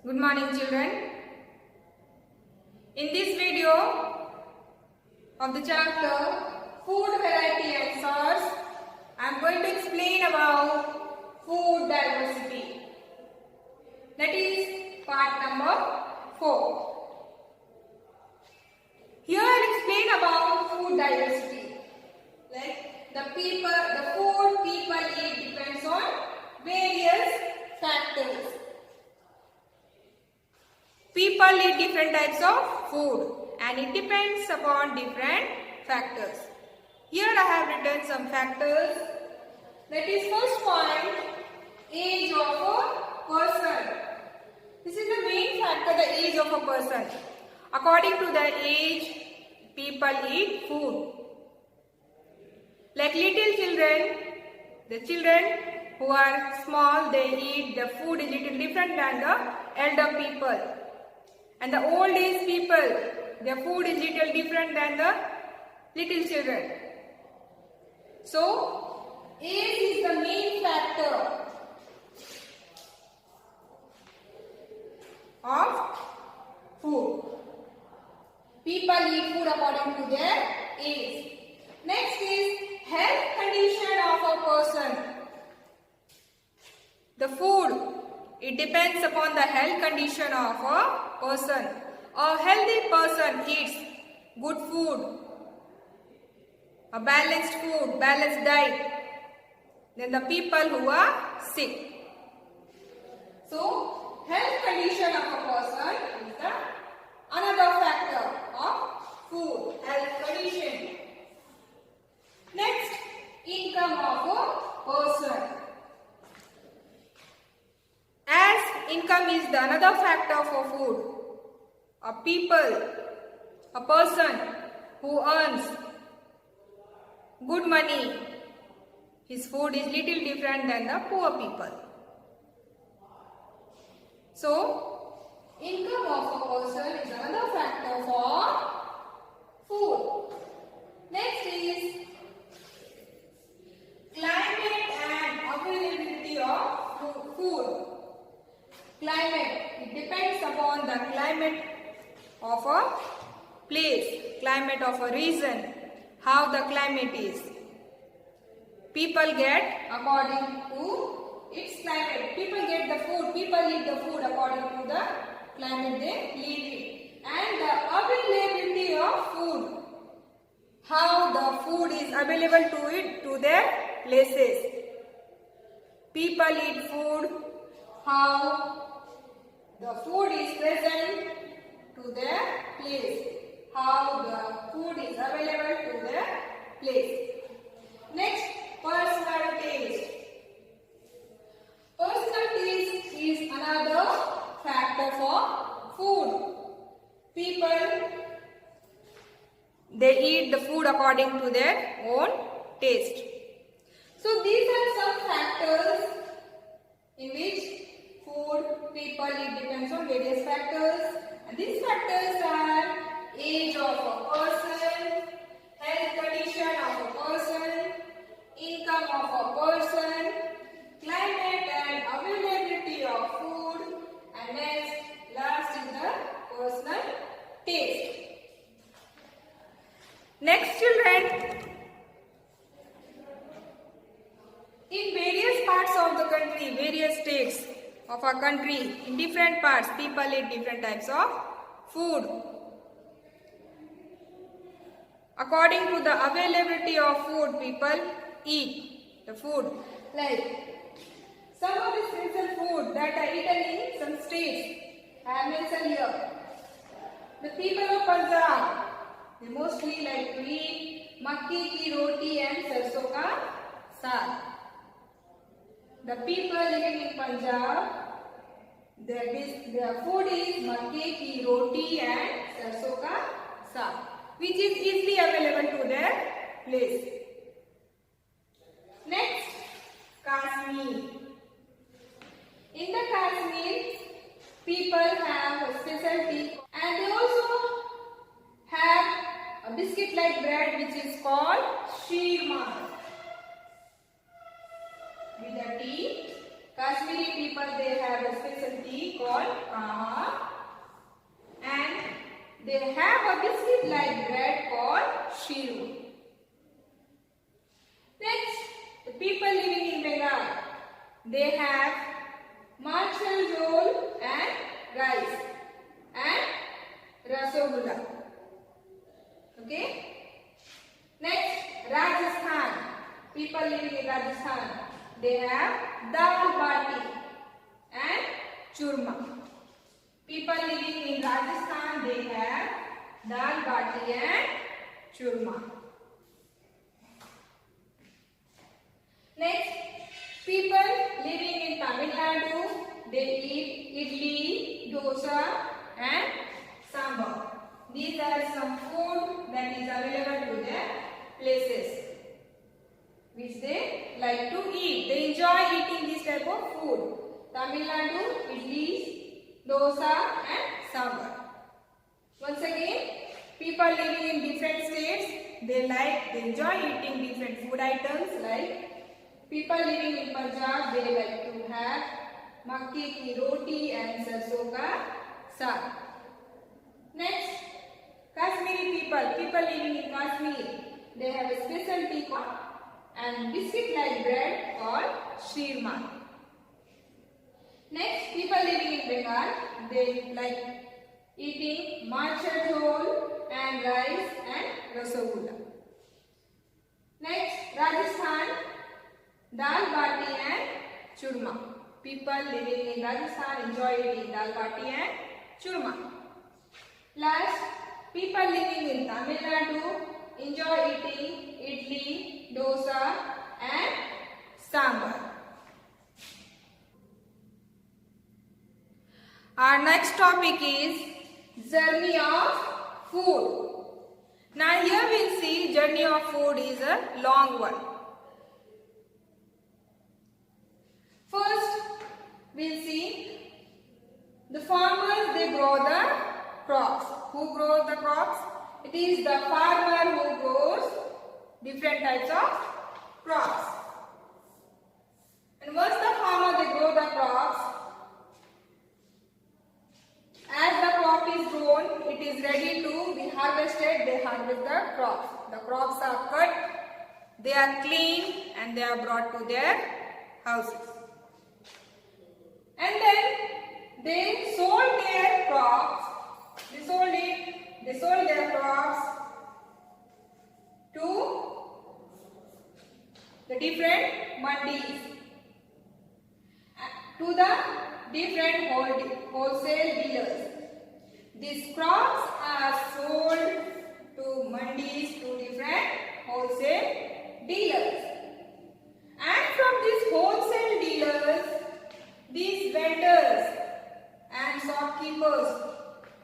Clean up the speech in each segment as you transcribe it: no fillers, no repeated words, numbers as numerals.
Good morning, children. In this video of the chapter Food Variety and Source, I am going to explain about food diversity. That is part number 4. Here I will explain about food diversity. Like the food people eat depends on various factors. People eat different types of food and it depends upon different factors. Here I have written some factors. That is first point, age of a person. This is the main factor, the age of a person. According to the age, people eat food. Like little children, the children who are small, they eat the food is little different than the elder people. And the old age people, their food is little different than the little children. So, age is the main factor of food. People eat food according to their age. Next is health condition of a person. The food, it depends upon the health condition of a person. A healthy person eats good food, a balanced food, balanced diet, than the people who are sick. So, health condition of a person is the another factor of food, health condition. Next, income of a person. As income is the another factor for food, a person who earns good money, his food is little different than the poor people. So, income of a person is another factor for food. Next is climate and availability of food. Climate, it depends upon the climate of a place, climate of a region, how the climate is. People get according to its climate. People get the food, people eat the food according to the climate they live in. And the availability of food, how the food is available to it, to their places. People eat food, how the food is present to their place, how the food is available to their place. Next, personal taste. Personal taste is another factor for food. People, they eat the food according to their own taste. So these are some factors in which food people eat depends on various factors. And these factors are age of a person, health condition of a person, income of a person, climate and availability of food, and next, last is the personal taste. Next, children, in various parts of the country, various states of our country, in different parts, people eat different types of food. According to the availability of food, people eat the food. Like some of the special food that are eaten in some states, I have mentioned here. The people of Punjab, they mostly like to eat makki ki roti and sarson ka saag. The people living in Punjab, their food is makki ki roti and sarson ka saag, which is easily available to their place. Next, Kashmir. In the Kashmir, people have a specialty and they also have a biscuit like bread which is called sheerma. With a T, Kashmiri people, they have a special tea called kaha, and they have a biscuit like bread called shiru. Next, the people living in Bengal, they have marchal jol and rice and rasagulla. Okay. Next, Rajasthan. People living in Rajasthan, they have dal bati and churma. People living in Rajasthan, they have dal bati and churma. Next, people living in Tamil Nadu, they eat idli, dosa and sambar. These are some food that is available to their places which they like to eat. They enjoy eating this type of food. Tamil Nadu, idli, dosa and sambar. Once again, people living in different states, they enjoy eating different food items. Like people living in Punjab, they like to have makki ki roti and sarson ka saag. Next, Kashmiri people living in Kashmir, they have a special tea and biscuit like bread called shirman. Next, people living in Bengal, they like eating marchal jol and rice and rasagulla. Next, Rajasthan, dal bati and churma. People living in Rajasthan enjoy eating dal bati and churma. Last, people living in Tamil Nadu enjoy eating idli, dosa and sambar. Our next topic is journey of food. Now here we'll see journey of food is a long one. First, we'll see the farmers, they grow the crops. Who grows the crops? It is the farmer who grows different types of crops. And once the farmer, they grow the crops, as the crop is grown, it is ready to be harvested. They harvest the crops. The crops are cut, they are cleaned and they are brought to their houses. And then they sold their crops. They sold their crops to the different mandis, to the different wholesale dealers. These crops are sold to mandis, to different wholesale dealers. And from these wholesale dealers, these vendors and shopkeepers,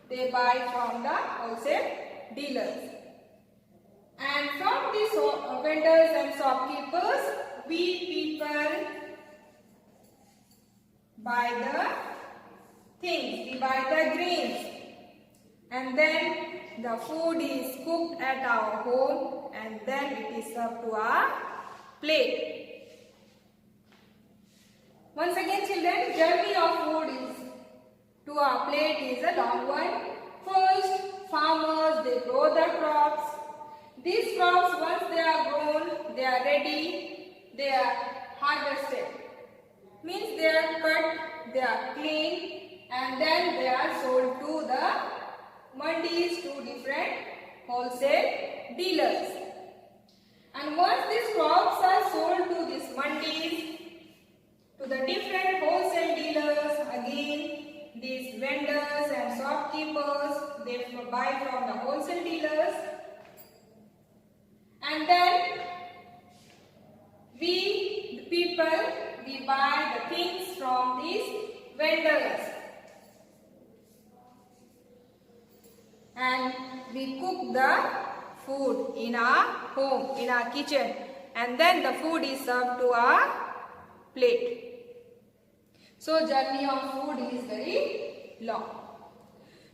they buy from the wholesale dealers. And from these vendors and shopkeepers, we people buy the things, we buy the grains. And then the food is cooked at our home and then it is served to our plate. Once again children, journey of food is to our plate is a long one. First, farmers, they grow the crops. These crops, once they are grown, they are ready, they are harvested. Means they are cut, they are cleaned and then they are sold to the mandis, to different wholesale dealers. And once these crops are sold to these mandis, to the different wholesale dealers, again these vendors and shopkeepers, they buy from the wholesale dealers. And then we, the people, we buy the things from these vendors. And we cook the food in our home, in our kitchen. And then the food is served to our plate. So journey of food is very long.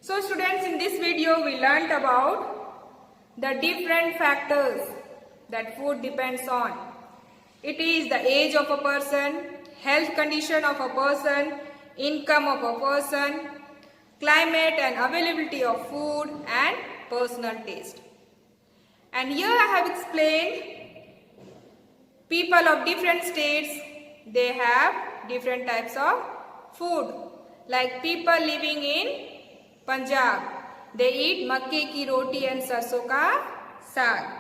So students, in this video we learnt about the different factors that food depends on. It is the age of a person, health condition of a person, income of a person, climate and availability of food, and personal taste. And here I have explained people of different states, they have different types of food. Like people living in Punjab, they eat makke ki roti and sarson ka saag.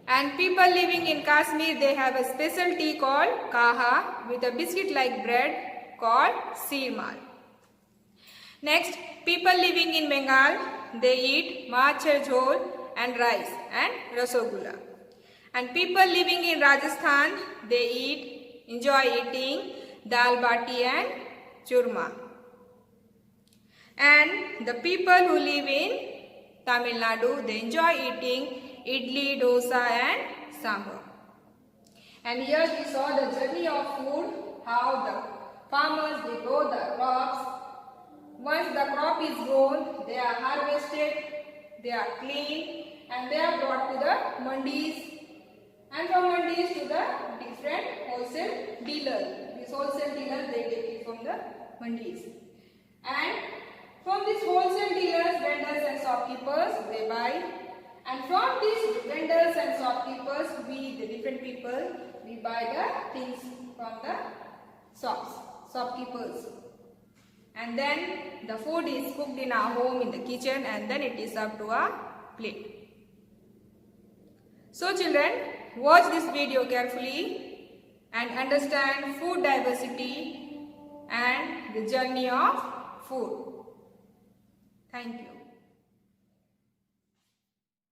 And people living in Kashmir, they have a specialty called kaha with a biscuit like bread called sirmal. Next, people living in Bengal, they eat machar jhol and rice and rasagulla. And people living in Rajasthan, they enjoy eating dal bati and churma. And the people who live in Tamil Nadu, they enjoy eating idli, dosa and sambar. And here we saw the journey of food, how the farmers, they grow the crops. Once the crop is grown, they are harvested, they are cleaned, and they are brought to the mandis, and from mandis to the different wholesale dealers. These wholesale dealers, they take it from the mandis. And from these wholesale dealers, vendors and shopkeepers, they buy. And from these vendors and shopkeepers, we, the different people, we buy the things from the shops, shopkeepers. And then the food is cooked in our home in the kitchen, and then it is served to our plate. So children, watch this video carefully and understand food diversity and the journey of food. Thank you.